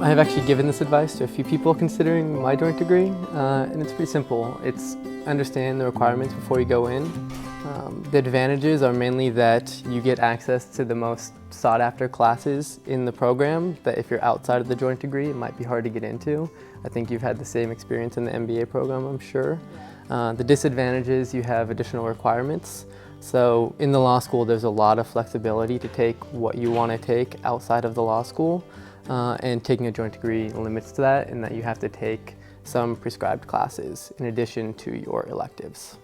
I've actually given this advice to a few people considering my joint degree, and it's pretty simple. It's understand the requirements before you go in. The advantages are mainly that you get access to the most sought after classes in the program that if you're outside of the joint degree, it might be hard to get into. I think you've had the same experience in the MBA program, I'm sure. The disadvantages, you have additional requirements. So in the law school, there's a lot of flexibility to take what you want to take outside of the law school, and taking a joint degree limits to that in that you have to take some prescribed classes in addition to your electives.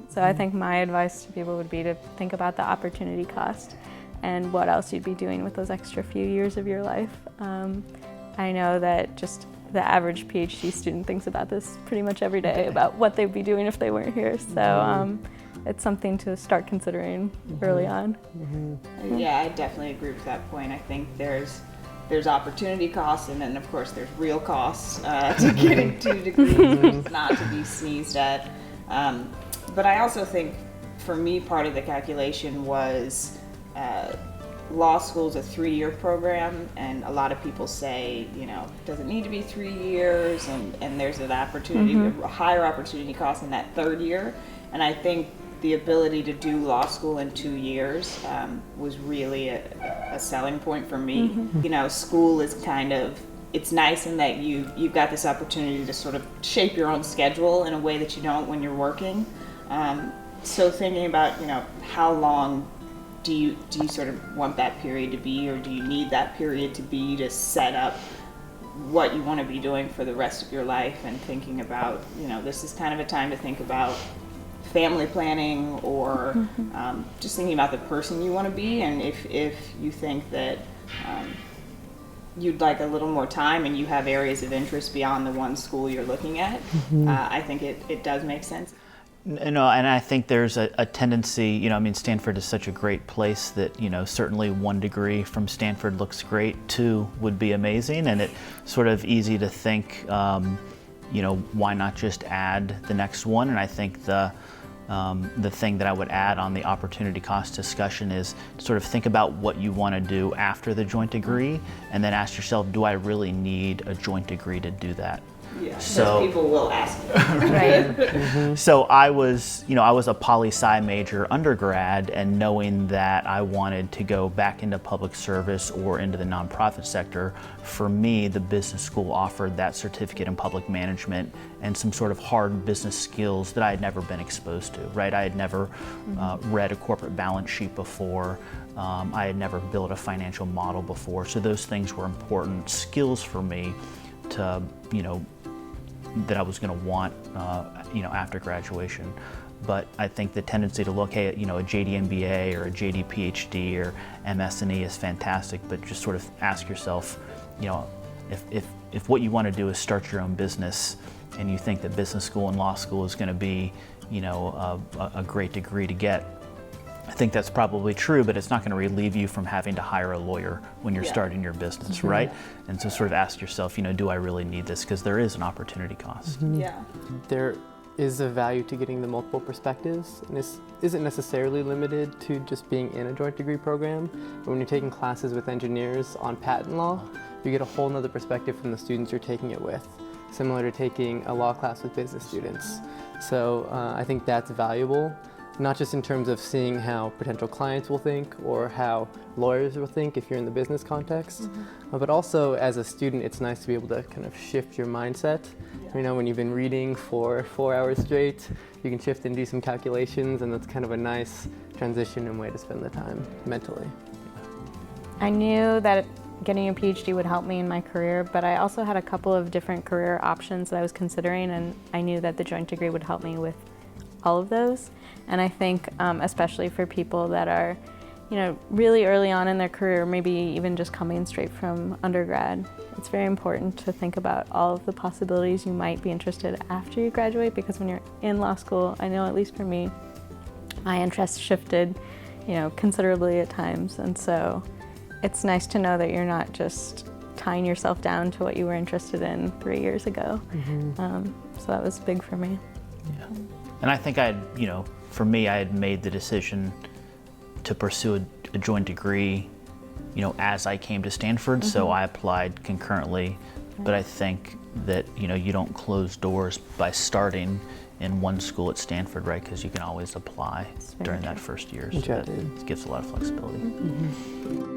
So I think my advice to people would be to think about the opportunity cost and what else you'd be doing with those extra few years of your life. I know that just the average PhD student thinks about this pretty much every day, about what they'd be doing if they weren't here. So it's something to start considering early on. Yeah, I definitely agree with that point. I think there's opportunity costs, and then of course there's real costs to getting 2 degrees, which is not to be sneezed at. But I also think, for me, part of the calculation was law school is a 3-year program, and a lot of people say, you know, it doesn't need to be 3 years, and there's an opportunity, a higher opportunity cost in that 3rd year. And I think the ability to do law school in 2 years was really a selling point for me. You know, school is kind of, it's nice in that you've got this opportunity to sort of shape your own schedule in a way that you don't when you're working. So thinking about, you know, how long do you sort of want that period to be, or do you need that period to be to set up what you want to be doing for the rest of your life, and thinking about, you know, this is kind of a time to think about family planning, or just thinking about the person you want to be. And if you think that you'd like a little more time and you have areas of interest beyond the one school you're looking at, I think it does make sense. No, and I think there's a tendency, you know, I mean, Stanford is such a great place that, you know, certainly 1 degree from Stanford looks great, 2 would be amazing, and it's sort of easy to think, you know, why not just add the next one? And I think the thing that I would add on the opportunity cost discussion is sort of think about what you want to do after the joint degree, and then ask yourself, do I really need a joint degree to do that? Yeah, so people will ask you. Right. So I was a poli-sci major undergrad, and knowing that I wanted to go back into public service or into the nonprofit sector, for me, the business school offered that certificate in public management and some sort of hard business skills that I had never been exposed to, right? I had never read a corporate balance sheet before. I had never built a financial model before. So those things were important skills for me to, you know, that I was going to want, you know, after graduation. But I think the tendency to look, hey, you know, a JD MBA or a JD PhD or MS&E is fantastic, but just sort of ask yourself, you know, if what you want to do is start your own business, and you think that business school and law school is going to be, you know, a great degree to get, I think that's probably true, but it's not going to relieve you from having to hire a lawyer when you're starting your business, right? And so sort of ask yourself, you know, do I really need this? Because there is an opportunity cost. Yeah. There is a value to getting the multiple perspectives, and this isn't necessarily limited to just being in a joint degree program. But when you're taking classes with engineers on patent law, you get a whole nother perspective from the students you're taking it with, similar to taking a law class with business students. So I think that's valuable. Not just in terms of seeing how potential clients will think or how lawyers will think if you're in the business context, but also as a student, it's nice to be able to kind of shift your mindset. You know, when you've been reading for 4 hours straight, you can shift and do some calculations, and that's kind of a nice transition and way to spend the time mentally. I knew that getting a PhD would help me in my career, but I also had a couple of different career options that I was considering, and I knew that the joint degree would help me with all of those. And I think especially for people that are, you know, really early on in their career, maybe even just coming straight from undergrad, it's very important to think about all of the possibilities you might be interested after you graduate, because when you're in law school, I know at least for me, my interests shifted, you know, considerably at times. And so it's nice to know that you're not just tying yourself down to what you were interested in 3 years ago. So that was big for me. Yeah. And I think for me, I had made the decision to pursue a joint degree you know, as I came to Stanford, so I applied concurrently. But I think that, you know, you don't close doors by starting in one school at Stanford, right? Because you can always apply during that first year. So Which I that did. gives a lot of flexibility.